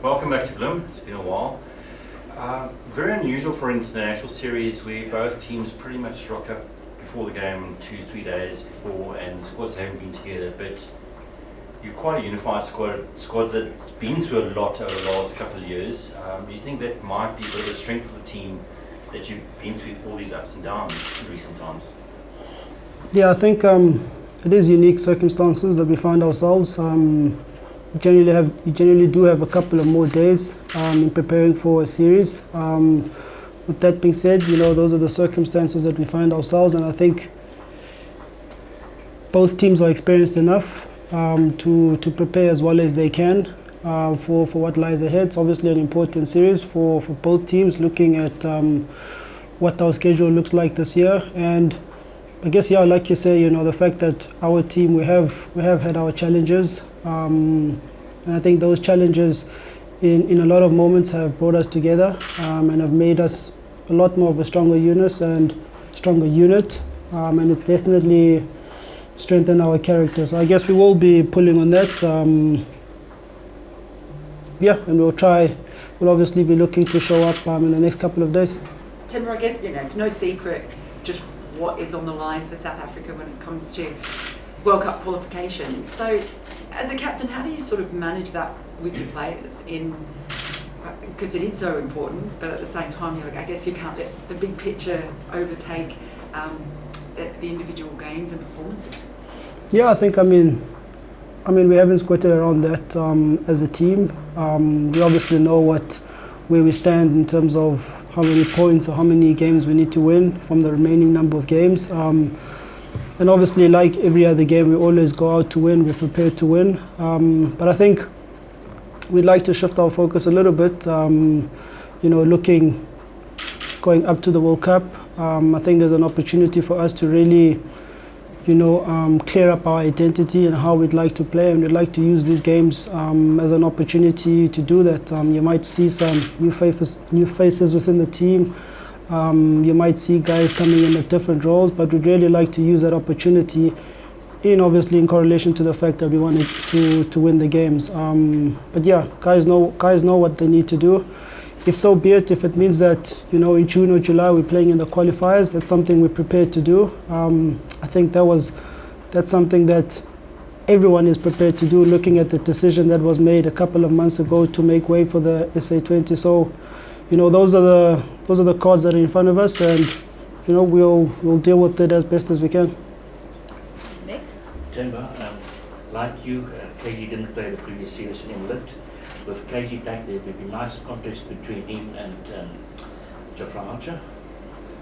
Welcome back to Bloom. It's been a while. Very unusual for an international series where both teams pretty much rock up before the game 2-3 days before, and the squads haven't been together. But you're quite a unified squads that have been through a lot over the last couple of years. Do you think that might be a bit of a strength of the team, that you've been through all these ups and downs in recent times? Yeah, I think it is unique circumstances that we find ourselves. You generally do have a couple of more days in preparing for a series. With that being said, those are the circumstances that we find ourselves, and I think both teams are experienced enough to prepare as well as they can for what lies ahead. It's obviously an important series for both teams, looking at what our schedule looks like this year. And I guess, like you say, the fact that our team, we have had our challenges, and I think those challenges in a lot of moments have brought us together and have made us a lot more of a stronger unit, and it's definitely strengthened our character. So I guess we will be pulling on that, and we'll obviously be looking to show up in the next couple of days. Timber, I guess it's no secret just what is on the line for South Africa when it comes to World Cup qualification. So, as a captain, how do you sort of manage that with your players? Because it is so important, but at the same time, I guess you can't let the big picture overtake the individual games and performances. Yeah, I think we haven't squatted around that as a team. We obviously know where we stand in terms of how many points or how many games we need to win from the remaining number of games. And obviously, like every other game, we always go out to win, we're prepared to win. But I think we'd like to shift our focus a little bit, going up to the World Cup. I think there's an opportunity for us to really, clear up our identity and how we'd like to play, and we'd like to use these games as an opportunity to do that. You might see some new faces within the team. You might see guys coming in at different roles, but we'd really like to use that opportunity obviously in correlation to the fact that we wanted to win the games. But yeah, guys know what they need to do. If so be it, if it means that in June or July we're playing in the qualifiers, that's something we're prepared to do. I think that's something that everyone is prepared to do, looking at the decision that was made a couple of months ago to make way for the SA20. So those are the cards that are in front of us, and we'll deal with it as best as we can. Nick? Timber, like you, KG didn't play the previous series in England. With KG back there, there'd be nice contest between him and Jofra Archer.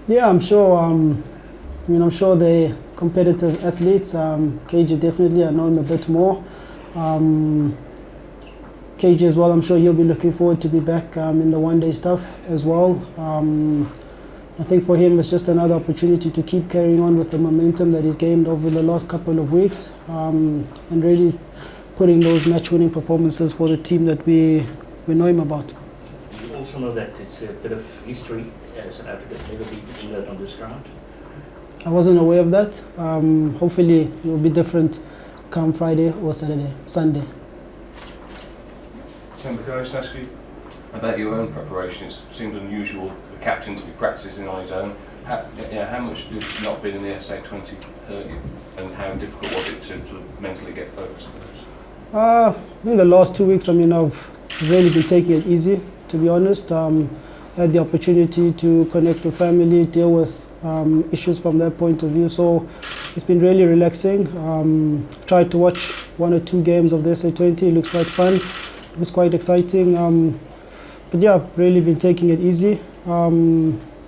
Yeah, I'm sure. I'm sure they're competitive athletes. KG definitely, I know him a bit more. KG as well, I'm sure he'll be looking forward to be back in the one-day stuff as well. I think for him it's just another opportunity to keep carrying on with the momentum that he's gained over the last couple of weeks, and really putting those match-winning performances for the team that we know him about. You also know that it's a bit of history. South Africa's never beaten England on this ground. I wasn't aware of that. Hopefully it will be different come Friday or Sunday. Timber, can I just ask you about your own preparation? It seemed unusual for the captain to be practicing on his own. How much did not being in the SA20 hurt you, and how difficult was it to mentally get focused on this? In the last 2 weeks, I've really been taking it easy, to be honest. I had the opportunity to connect with family, deal with issues from that point of view, so it's been really relaxing. Tried to watch 1 or 2 games of the SA20. It looks quite fun. It was quite exciting. But yeah, I've really been taking it easy,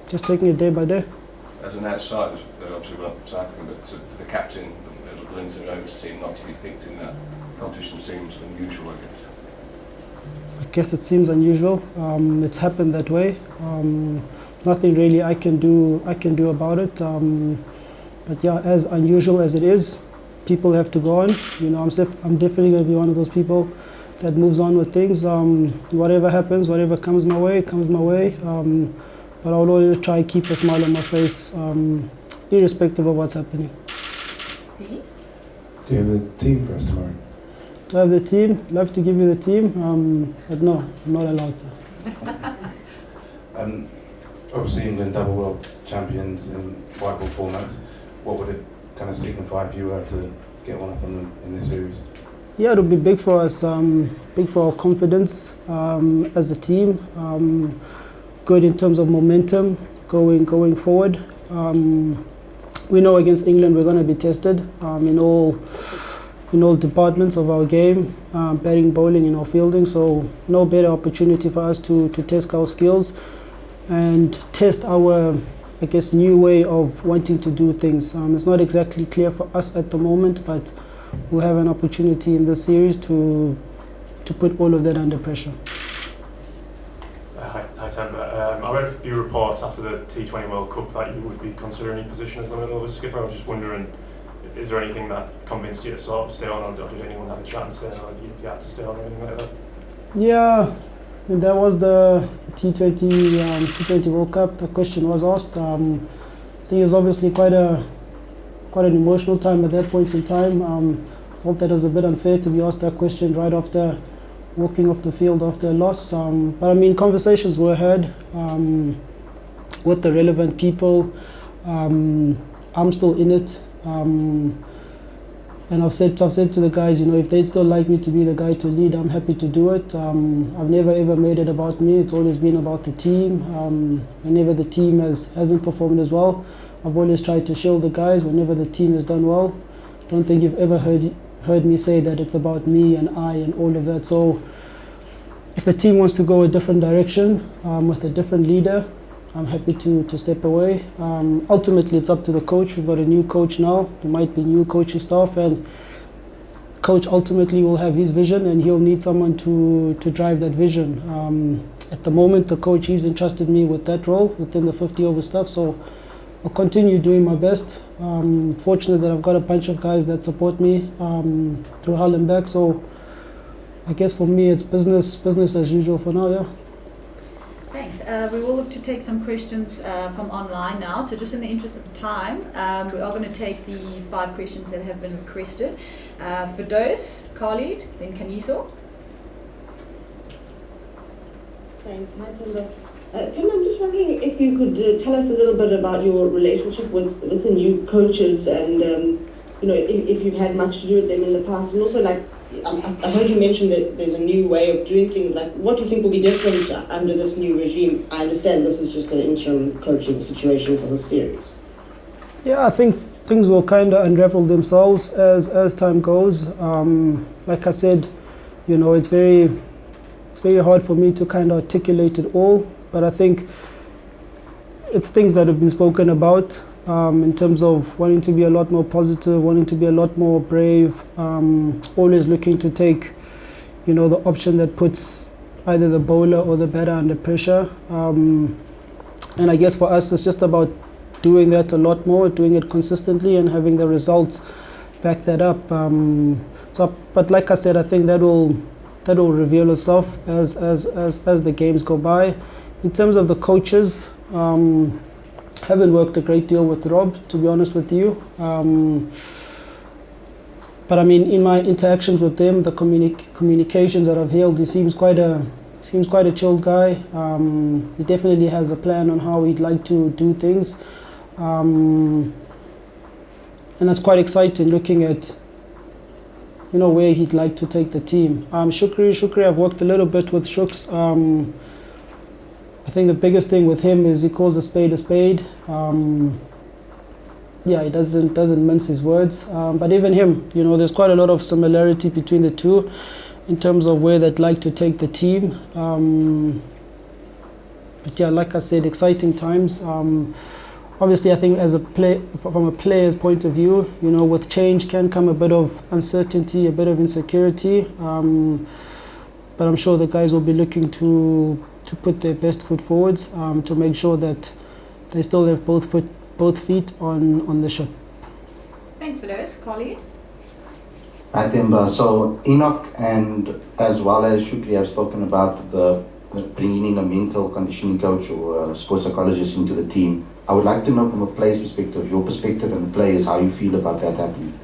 just taking it day by day. As an outsider, obviously we're not from South Africa, but for the captain of the Blues and Rovers team not to be picked in that competition seems unusual, I guess. I guess it seems unusual. It's happened that way. Nothing really I can do about it. But yeah, as unusual as it is, people have to go on. I'm definitely going to be one of those people that moves on with things. Whatever happens, whatever comes my way, comes my way. But I will always try to keep a smile on my face, irrespective of what's happening. Do you have a team for us tomorrow? I have the team. Love to give you the team, but no, I'm not allowed to. Obviously England double world champions in white ball formats. What would it kind of signify if you were to get one up on them in this series? Yeah, it'll be big for us, big for our confidence as a team. Good in terms of momentum going forward. We know against England we're going to be tested in all departments of our game, batting, bowling, and our fielding. So no better opportunity for us to test our skills and test our, I guess, new way of wanting to do things. It's not exactly clear for us at the moment, but we'll have an opportunity in this series to put all of that under pressure. Hi Temba. I read a few reports after the T20 World Cup that you would be considering your position as the middle of a skipper. I was just wondering, is there anything that convinced you to sort of stay on, or did anyone have a chat and say, oh, you have to stay on or anything like that? Yeah, and that was the T20 World Cup. The question was asked. I think it was obviously quite an emotional time at that point in time. Felt that it was a bit unfair to be asked that question right after walking off the field after a loss. But I mean, conversations were had with the relevant people. I'm still in it. And I've said to the guys, if they'd still like me to be the guy to lead, I'm happy to do it. I've never ever made it about me. It's always been about the team. Whenever the team hasn't performed as well, I've always tried to shield the guys. Whenever the team has done well, I don't think you've ever heard me say that it's about me and I and all of that. So if the team wants to go a different direction with a different leader, I'm happy to step away. Ultimately, it's up to the coach. We've got a new coach now. There might be new coaching staff, and coach ultimately will have his vision, and he'll need someone to drive that vision. At the moment, the coach, he's entrusted me with that role within the 50 over stuff, so I'll continue doing my best. Fortunate that I've got a bunch of guys that support me through hell and back, so I guess for me it's business as usual for now, yeah. Thanks. We will look to take some questions from online now. So just in the interest of time, we are going to take the 5 questions that have been requested. Firdaus, Khalid, then Kaniso. Thanks. Hi, Timber. Tim, I'm just wondering if you could tell us a little bit about your relationship with the new coaches and, if you've had much to do with them in the past. And also, I heard you mention that there's a new way of doing things. What do you think will be different under this new regime? I understand this is just an interim coaching situation for the series. Yeah, I think things will kind of unravel themselves as time goes. Like I said, it's very hard for me to kind of articulate it all, but I think it's things that have been spoken about in terms of wanting to be a lot more positive, wanting to be a lot more brave, always looking to take, the option that puts either the bowler or the batter under pressure. And I guess for us, it's just about doing that a lot more, doing it consistently and having the results back that up. But like I said, I think that will reveal itself as the games go by. In terms of the coaches, haven't worked a great deal with Rob, to be honest with you. But I mean, in my interactions with them, the communications that I've held, he seems quite a chilled guy. He definitely has a plan on how he'd like to do things, and that's quite exciting. Looking at where he'd like to take the team. Shukri, I've worked a little bit with Shuks. I think the biggest thing with him is he calls a spade a spade. He doesn't mince his words. But even him, there's quite a lot of similarity between the two in terms of where they'd like to take the team. But yeah, like I said, exciting times. Obviously, I think from a player's point of view, with change can come a bit of uncertainty, a bit of insecurity. But I'm sure the guys will be looking to put their best foot forwards to make sure that they still have both feet on the ship. Thanks, Firdaus. Khalid? Hi, Timba. So Enoch and as well as Shukri have spoken about the bringing in a mental conditioning coach or a sports psychologist into the team. I would like to know from a player's perspective, your perspective and the players, how you feel about that happening.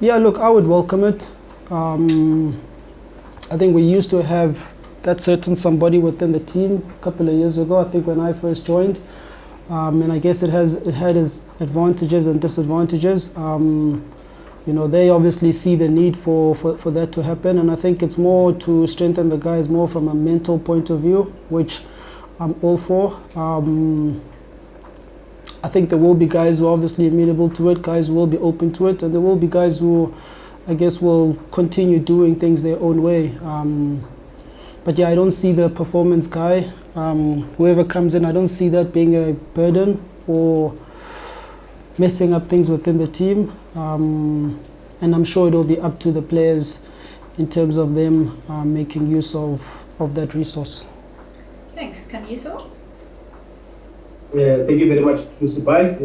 Yeah, look, I would welcome it. I think we used to have that certain somebody within the team a couple of years ago, I think when I first joined. And I guess it had its advantages and disadvantages. You know, they obviously see the need for that to happen, and I think it's more to strengthen the guys more from a mental point of view, which I'm all for. I think there will be guys who are obviously amenable to it, guys who will be open to it, and there will be guys who, I guess, will continue doing things their own way. But yeah, I don't see the performance guy, whoever comes in, I don't see that being a burden or messing up things within the team. And I'm sure it'll be up to the players in terms of them making use of that resource. Thanks. Kaniso? Yeah, thank you very much, Tusibai.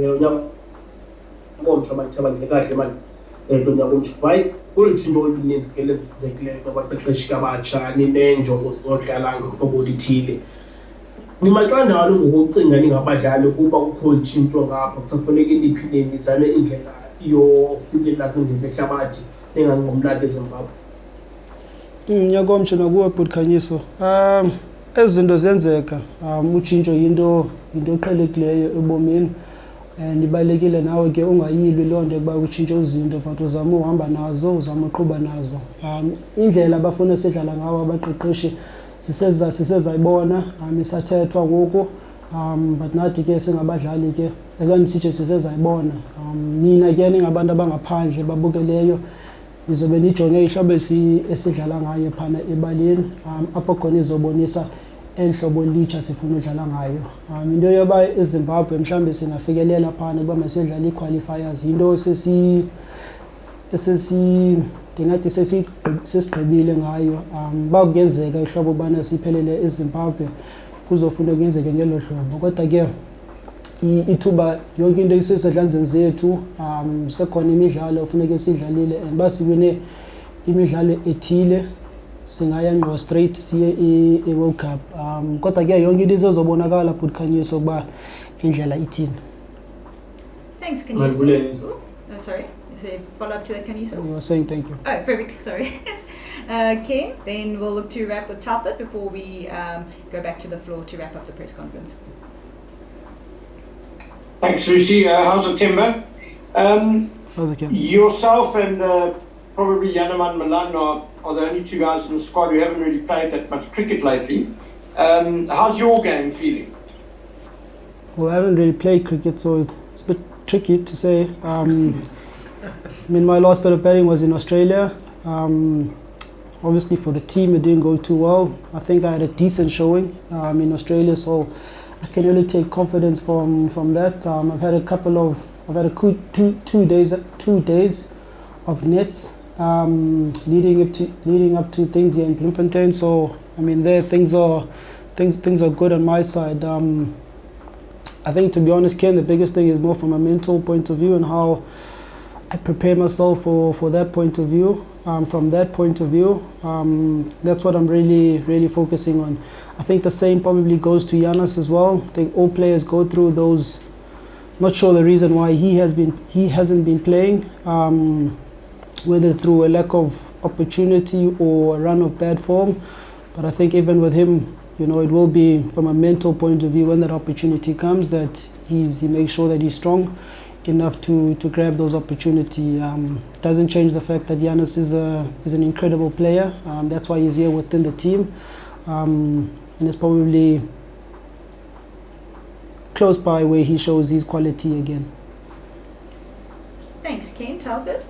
Kulitshintsho oluninzi ke lenzekileyo kwabaqeqeshi abatsha nineenjongo zodlala ngohlobo oluthile. Nimaxanjalo ngokucinga ningabadlali ukuba kukho utshintsho ngapha kusafuneka niphinde nizame indlela yofikelela kwindebe yehlabathi ninganqumlanga eZimbabwe? Ngiyakomtsho nakuwe Bhutkhanyiso. Ezi zinto ziyenzeka. Utshintsho yinto eqhelekileyo ebomini. And ibalekile nawe ke ungayilwi loo nto ukuba utshintshe izinto, but uzama uhamba nazo, uzama uqhuba nazo. Indlela abafuna sidlala ngawo abaqeqeshi sisezayibona, isathethwa ngoku, but nathi ke singabadlali ke ezandisitshe sisezayibona. Nina ke ningabantu abangaphandle babukeleyo nizobe nijonge ihlobo esidlala ngayo phana ebaleni, apho khona izobonisa enhlobo litsha sifuna udlala ngayo. Into yoba eZimbabwe mhlambe singafikelela phana uba masidlala ii-qualifiers yinto ndingathi sesigqibile ngayo. Uba kungenzeka ihlobo ubana siphelele eZimbabwe kuzofuna kuyenzeke ngelo hlobo, kodwa ke ithuba yonke into isezandleni zethu. Sekhona imidlalo funeke sidlalile, and uba siwine imidlalo ethile singaya ngqo straight siye e-World Cup. Kodwa ke yonke into izobonakala Bhutkhanyiso ukuba indlela ithini. Thanks, Kaniso. Sorry, is there a follow-up to that, Kaniso? You were saying thank you. Oh, perfect, sorry. Okay, then we'll look to wrap with Talbot before we go back to the floor to wrap up the press conference. Thanks, Lucy. How's the timber? How's it, Kim? Yourself and probably Yanaman Milan are the only two guys in the squad who haven't really played that much cricket lately. How's your game feeling? Well, I haven't really played cricket, so it's a bit tricky to say. I mean, my last bit of batting was in Australia. Obviously, for the team, it didn't go too well. I think I had a decent showing in Australia, so I can really take confidence from that. I've had a good two days of nets leading up to things here in Bloemfontein. So I mean, there things are good on my side. I think, to be honest, Ken, the biggest thing is more from a mental point of view and how I prepare myself for that point of view. From that point of view, that's what I'm really focusing on. I think the same probably goes to Giannis as well. I think all players go through those. Not sure the reason why he hasn't been playing, whether through a lack of opportunity or a run of bad form. But I think even with him, you know, it will be from a mental point of view when that opportunity comes that he makes sure that he's strong enough to grab those opportunities. Doesn't change the fact that Giannis is an incredible player. That's why he's here within the team, and it's probably close by where he shows his quality again. Thanks, Ken. Talbot?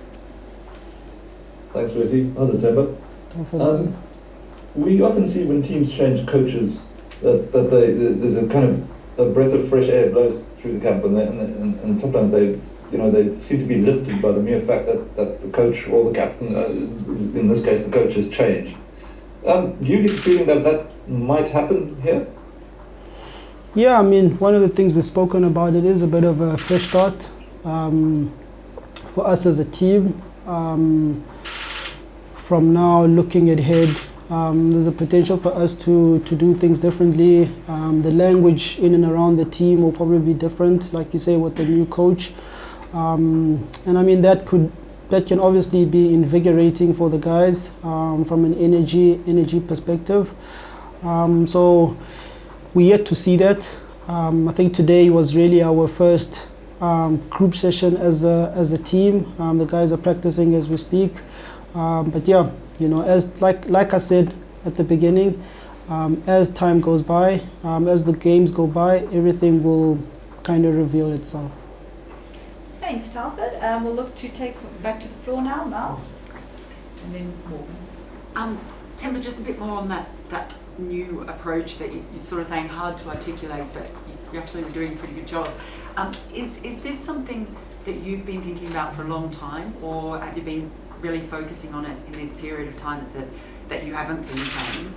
Thanks, Rosie. How's it, Deborah? We often see when teams change coaches that there's a kind of a breath of fresh air blows through the camp, and sometimes they seem to be lifted by the mere fact that the coach or the captain, in this case the coach, has changed. Do you get the feeling that might happen here? Yeah, I mean, one of the things we've spoken about, it is a bit of a fresh start for us as a team. From now looking ahead, there's a potential for us to do things differently. The language in and around the team will probably be different, like you say, with the new coach. And I mean, that could that can obviously be invigorating for the guys from an energy perspective. So we're yet to see that. I think today was really our first group session as a team. The guys are practicing as we speak. But yeah, you know, as like I said at the beginning, as time goes by, as the games go by, everything will kind of reveal itself. Thanks, Talford. We'll look to take back to the floor now, Mal, and then Morgan. Temba, just a bit more on that new approach that you're sort of saying hard to articulate, but you actually were doing a pretty good job. Is this something that you've been thinking about for a long time, or have you been really focusing on it in this period of time that you haven't been playing?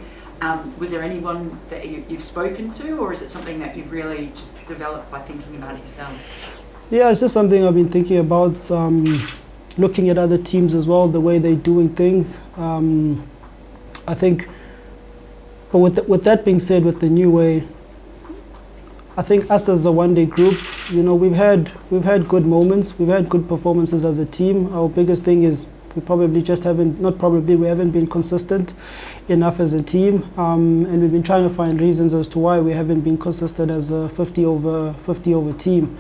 Was there anyone that you've spoken to, or is it something that you've really just developed by thinking about it yourself? Yeah, it's just something I've been thinking about, looking at other teams as well, the way they're doing things. I think, but with that being said, with the new way, I think us as a one-day group, you know, we've had good moments, we've had good performances as a team. Our biggest thing is we probably just haven't, not probably, we haven't been consistent enough as a team, and we've been trying to find reasons as to why we haven't been consistent as a 50 over team.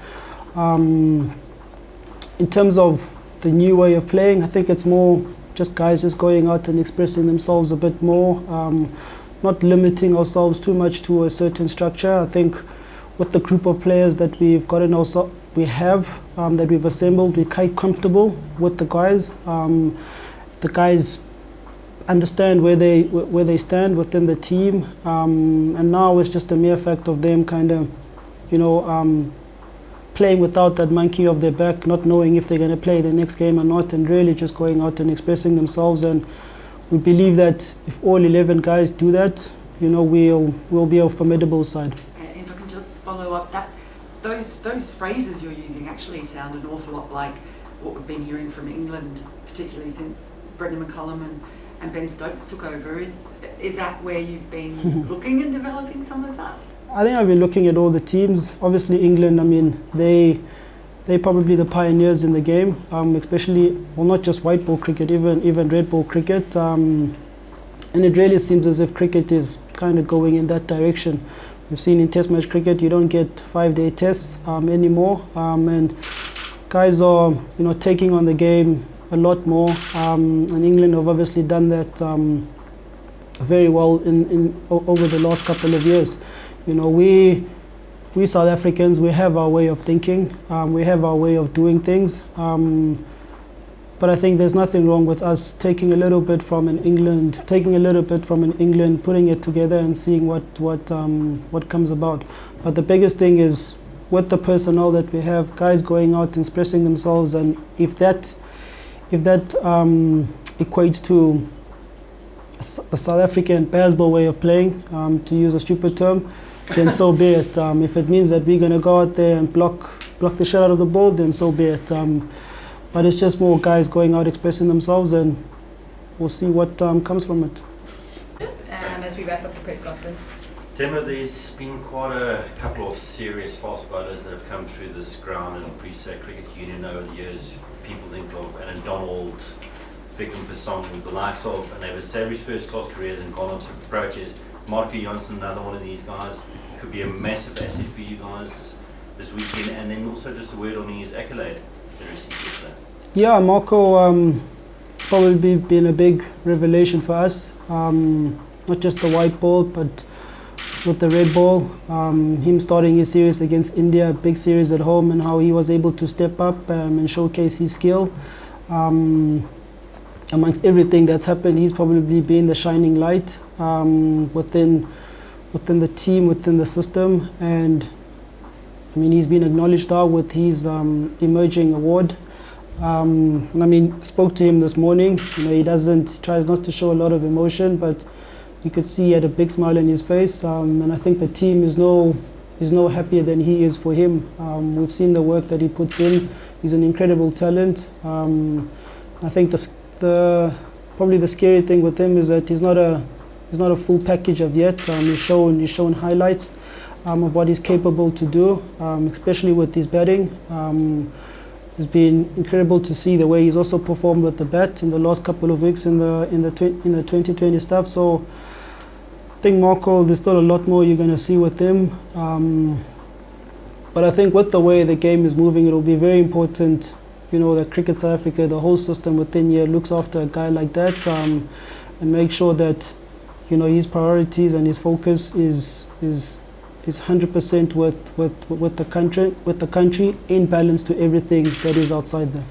In terms of the new way of playing, I think it's more just guys just going out and expressing themselves a bit more, not limiting ourselves too much to a certain structure. I think with the group of players that we've gotten that we've assembled, we're quite comfortable with the guys. The guys understand where they stand within the team, and now it's just a mere fact of them kind of, you know, playing without that monkey off their back, not knowing if they're going to play the next game or not, and really just going out and expressing themselves. And we believe that if all 11 guys do that, you know, we'll be a formidable side. And if I can just follow up, that those phrases you're using actually sound an awful lot like what we've been hearing from England, particularly since Brendan McCullum and Ben Stokes took over. Is that where you've been looking and developing some of that? I think I've been looking at all the teams. Obviously England, I mean, they're probably the pioneers in the game, especially, well, not just white ball cricket, even red ball cricket. And it really seems as if cricket is kind of going in that direction. We've seen in test match cricket, you don't get 5-day tests anymore. And guys are, you know, taking on the game a lot more. And England have obviously done that very well over the last couple of years. You know, we South Africans, we have our way of thinking, we have our way of doing things, but I think there's nothing wrong with us taking a little bit from an England, putting it together and seeing what comes about. But the biggest thing is with the personnel that we have, guys going out and expressing themselves, and if that equates to the South African baseball way of playing, to use a stupid term, then so be it. If it means that we're going to go out there and block the shit out of the ball, then so be it. But it's just more guys going out expressing themselves, and we'll see what comes from it. As we wrap up the press conference. Temba, there's been quite a couple of serious fast bowlers that have come through this ground and Free State Cricket Union over the years. People think of Alan Donald, Vikram Pasong, the likes of, and they've established first-class careers and gone on to approaches. Marco Janssen, another one of these guys, could be a massive asset for you guys this weekend. And then also just a word on his accolade that received yesterday. Yeah, Marco probably been a big revelation for us. Not just the white ball, but with the red ball. Him starting his series against India, a big series at home, and how he was able to step up and showcase his skill. Amongst everything that's happened, he's probably been the shining light within the team, within the system, and I mean he's been acknowledged now with his emerging award. And I mean, spoke to him this morning. You know, he tries not to show a lot of emotion, but you could see he had a big smile on his face, and I think the team is no happier than he is for him. We've seen the work that he puts in. He's an incredible talent. I think probably the scary thing with him is that he's not a full package of yet. He's shown highlights of what he's capable to do, especially with his batting. It's been incredible to see the way he's also performed with the bat in the last couple of weeks in the 2020 stuff. So I think Marco, there's still a lot more you're going to see with him. But I think with the way the game is moving, it'll be very important, you know, that Cricket South Africa, the whole system within here, looks after a guy like that, and make sure that, you know, his priorities and his focus is 100% with the country in balance to everything that is outside there.